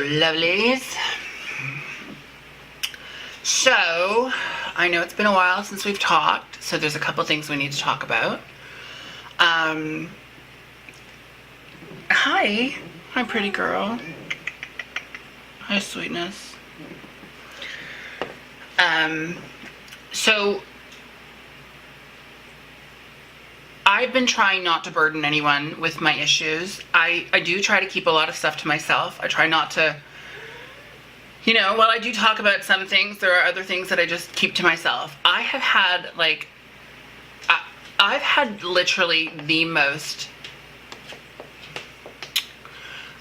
lovelies. So, I know it's been a while since we've talked, so there's a couple things we need to talk about. Hi. Hi, pretty girl. Hi, sweetness. So, I've been trying not to burden anyone with my issues. I do try to keep a lot of stuff to myself. I try not to, you know, while I do talk about some things, there are other things that I just keep to myself. I have had, like, I've had literally the most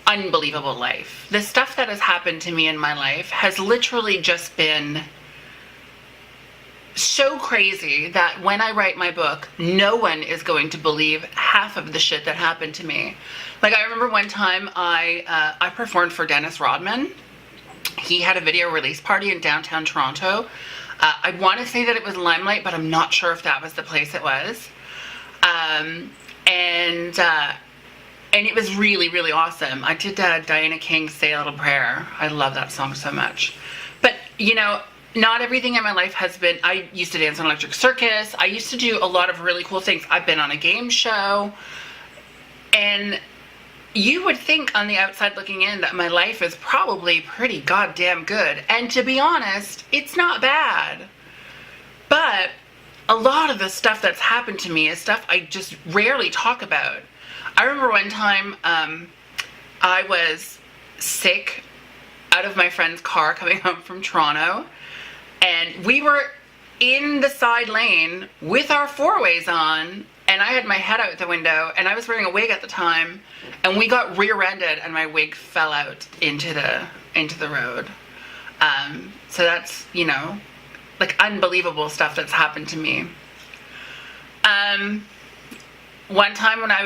unbelievable life. The stuff that has happened to me in my life has literally just been so crazy that when I write my book, no one is going to believe half of the shit that happened to me. Like, I remember one time I performed for Dennis Rodman. He had a video release party in downtown Toronto. I want to say that it was Limelight, but I'm not sure if that was the place it was. And it was really, really awesome. I did Diana King's Say a Little Prayer. I love that song so much. But, you know, not everything in my life has been, I used to dance on Electric Circus. I used to do a lot of really cool things. I've been on a game show. And you would think on the outside looking in that my life is probably pretty goddamn good. And to be honest, it's not bad. But a lot of the stuff that's happened to me is stuff I just rarely talk about. I remember one time I was sick out of my friend's car coming home from Toronto. And we were in the side lane with our four-ways on, and I had my head out the window, and I was wearing a wig at the time, and we got rear-ended, and my wig fell out into the road. So that's, you know, like, unbelievable stuff that's happened to me. One time when I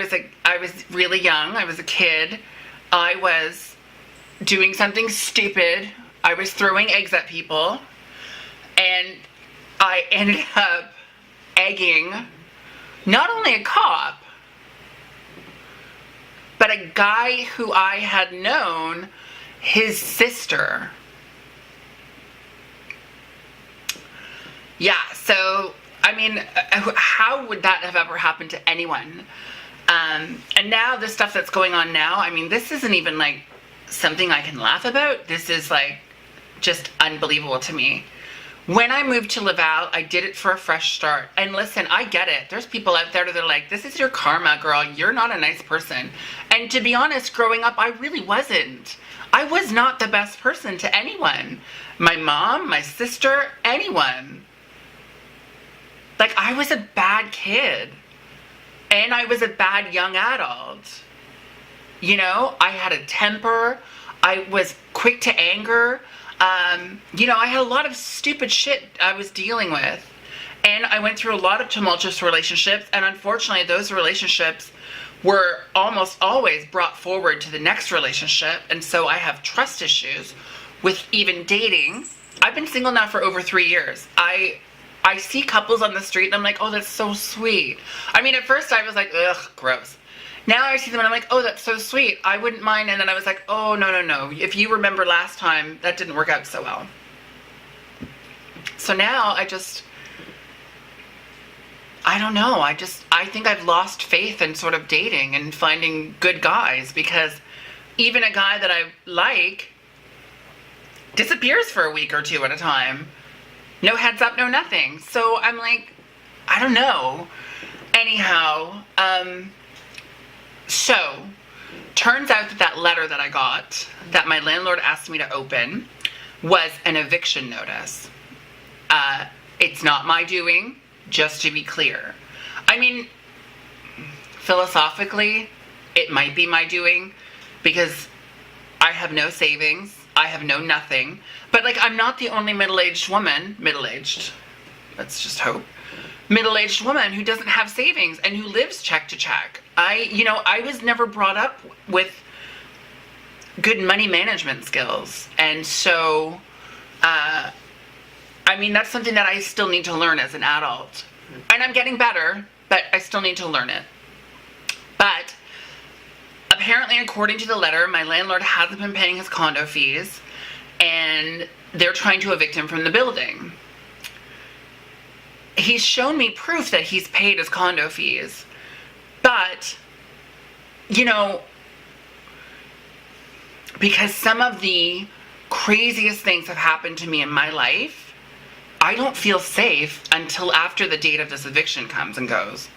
was really young, I was a kid, I was doing something stupid. I was throwing eggs at people. And I ended up egging not only a cop, but a guy who I had known, his sister. Yeah, so, I mean, how would that have ever happened to anyone? And now the stuff that's going on now, I mean, this isn't even like something I can laugh about. This is like just unbelievable to me. When I moved to Laval, I did it for a fresh start. And listen, I get it. There's people out there that are like, this is your karma, girl. You're not a nice person. And to be honest, growing up, I really wasn't. I was not the best person to anyone. My mom, my sister, anyone. Like, I was a bad kid. And I was a bad young adult. You know, I had a temper. I was quick to anger. You know, I had a lot of stupid shit I was dealing with, and I went through a lot of tumultuous relationships, and unfortunately those relationships were almost always brought forward to the next relationship, and so I have trust issues with even dating. I've been single now for over 3 years. I see couples on the street and I'm like, oh, that's so sweet. I mean, at first I was like, ugh, gross. Now I see them and I'm like, oh, that's so sweet. I wouldn't mind. And then I was like, oh, no. If you remember last time, that didn't work out so well. So now I don't know. I think I've lost faith in sort of dating and finding good guys, because even a guy that I like disappears for a week or two at a time. No heads up, no nothing. So I'm like, I don't know. Anyhow, so, turns out that letter that I got, that my landlord asked me to open, was an eviction notice. It's not my doing, just to be clear. I mean, philosophically, it might be my doing, because I have no savings, I have no nothing. But, like, I'm not the only middle-aged woman, middle-aged, let's just hope, middle-aged woman who doesn't have savings and who lives check to check. I was never brought up with good money management skills. And so, I mean, that's something that I still need to learn as an adult. And I'm getting better, but I still need to learn it. But apparently, according to the letter, my landlord hasn't been paying his condo fees, and they're trying to evict him from the building. He's shown me proof that he's paid his condo fees, but, you know, because some of the craziest things have happened to me in my life, I don't feel safe until after the date of this eviction comes and goes.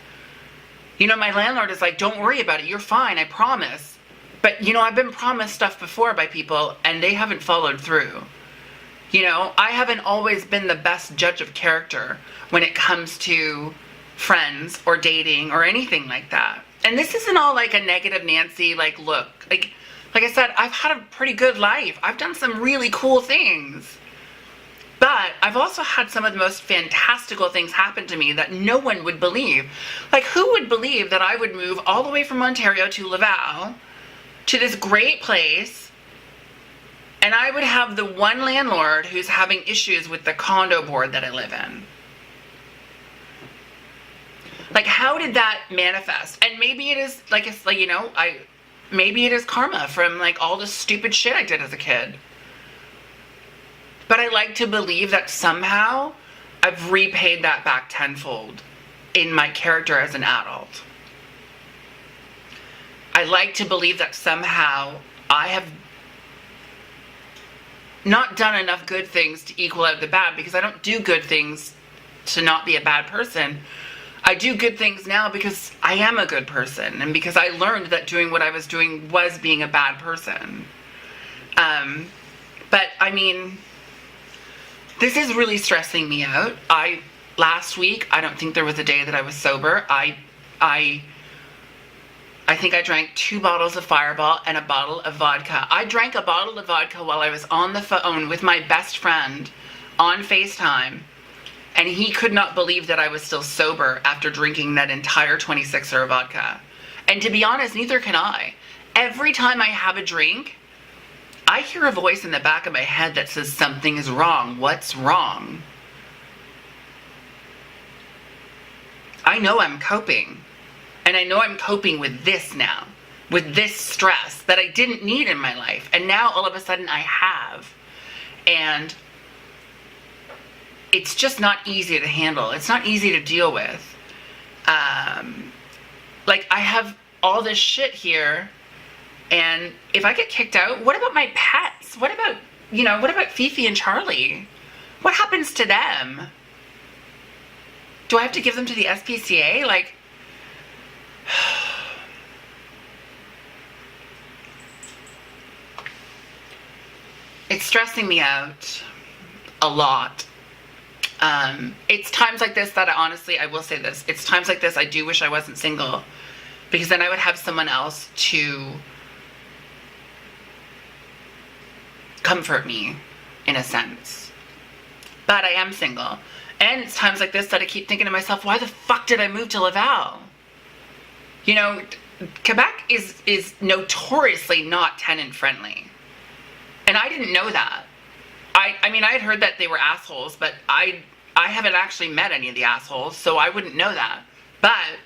You know, my landlord is like, don't worry about it. You're fine. I promise. But, you know, I've been promised stuff before by people and they haven't followed through. You know, I haven't always been the best judge of character when it comes to friends or dating or anything like that. And this isn't all like a negative Nancy, like, look, like I said, I've had a pretty good life. I've done some really cool things. But I've also had some of the most fantastical things happen to me that no one would believe. Like, who would believe that I would move all the way from Ontario to Laval to this great place, and I would have the one landlord who's having issues with the condo board that I live in? Like, how did that manifest? And maybe it is, like, it's like, you know, maybe it is karma from, like, all the stupid shit I did as a kid. But I like to believe that somehow I've repaid that back tenfold in my character as an adult. I like to believe that somehow I have not done enough good things to equal out the bad, because I don't do good things to not be a bad person. I do good things now because I am a good person, and because I learned that doing what I was doing was being a bad person. But I mean, this is really stressing me out. Last week, I don't think there was a day that I was sober. I think I drank 2 bottles of Fireball and a bottle of vodka. I drank a bottle of vodka while I was on the phone with my best friend on FaceTime, and he could not believe that I was still sober after drinking that entire 26er of vodka. And to be honest, neither can I. Every time I have a drink, I hear a voice in the back of my head that says something is wrong. What's wrong? I know I'm coping. And I know I'm coping with this now. With this stress that I didn't need in my life. And now all of a sudden I have. And it's just not easy to handle. It's not easy to deal with. Like, I have all this shit here. And if I get kicked out, what about my pets? What about, you know, what about FhiPhi and Charlie? What happens to them? Do I have to give them to the SPCA? Like, it's stressing me out a lot. It's times like this that I will say this. It's times like this I do wish I wasn't single, because then I would have someone else to comfort me, in a sense. But I am single. And it's times like this that I keep thinking to myself, why the fuck did I move to Laval? You know, Quebec is notoriously not tenant friendly. And I didn't know that. I mean, I had heard that they were assholes, but I haven't actually met any of the assholes, so I wouldn't know that. But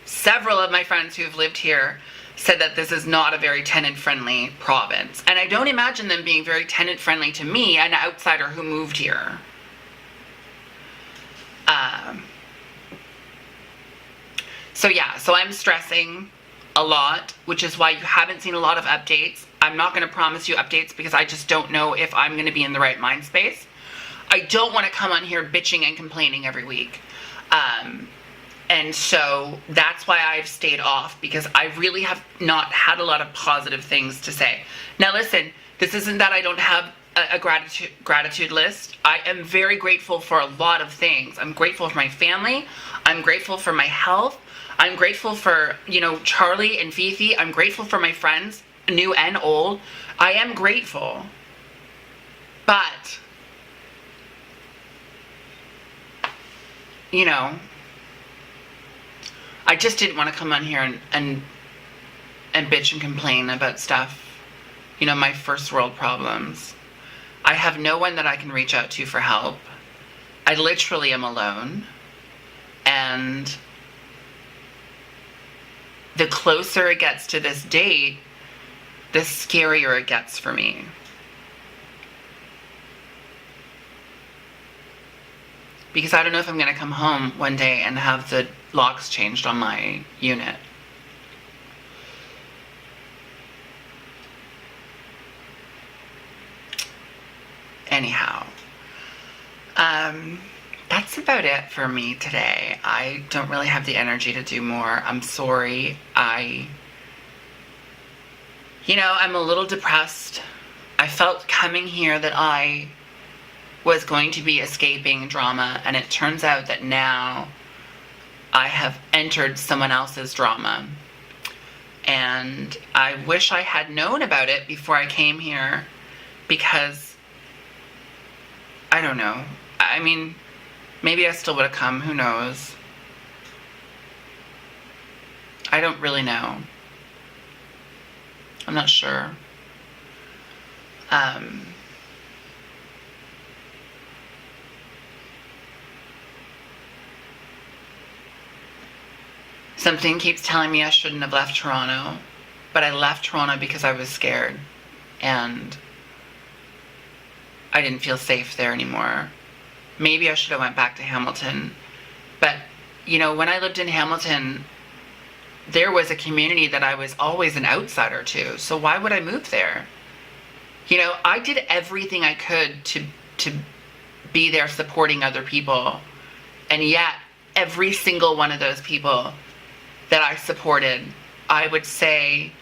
several of my friends who've lived here said that this is not a very tenant-friendly province. And I don't imagine them being very tenant-friendly to me, an outsider who moved here. So yeah, so I'm stressing a lot, which is why you haven't seen a lot of updates. I'm not going to promise you updates because I just don't know if I'm going to be in the right mind space. I don't want to come on here bitching and complaining every week. And so that's why I've stayed off, because I really have not had a lot of positive things to say. Now listen, this isn't that I don't have a gratitude list. I am very grateful for a lot of things. I'm grateful for my family. I'm grateful for my health. I'm grateful for, you know, Charlie and FhiPhi. I'm grateful for my friends, new and old. I am grateful. But, you know, I just didn't want to come on here and bitch and complain about stuff, you know, my first world problems. I have no one that I can reach out to for help. I literally am alone. And the closer it gets to this date, the scarier it gets for me. Because I don't know if I'm going to come home one day and have the locks changed on my unit. Anyhow, that's about it for me today. I don't really have the energy to do more. I'm sorry. I'm a little depressed. I felt coming here that I was going to be escaping drama, and it turns out that now I have entered someone else's drama. And I wish I had known about it before I came here, because I don't know. I mean, maybe I still would have come. Who knows? I don't really know. I'm not sure. Something keeps telling me I shouldn't have left Toronto, but I left Toronto because I was scared, and I didn't feel safe there anymore. Maybe I should have went back to Hamilton, but when I lived in Hamilton, there was a community that I was always an outsider to, so why would I move there? I did everything I could to be there supporting other people, and yet every single one of those people that I supported, I would say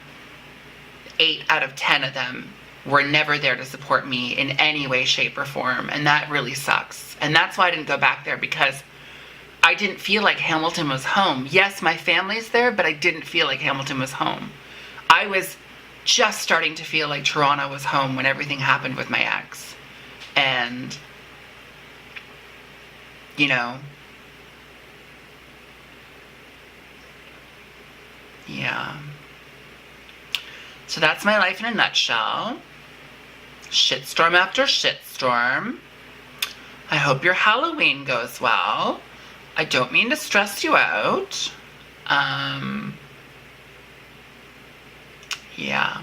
8 out of 10 of them were never there to support me in any way, shape, or form, and that really sucks. And that's why I didn't go back there, because I didn't feel like Hamilton was home. Yes, my family's there, but I didn't feel like Hamilton was home. I was just starting to feel like Toronto was home when everything happened with my ex. And, yeah. So that's my life in a nutshell. Shitstorm after shitstorm. I hope your Halloween goes well. I don't mean to stress you out. Yeah.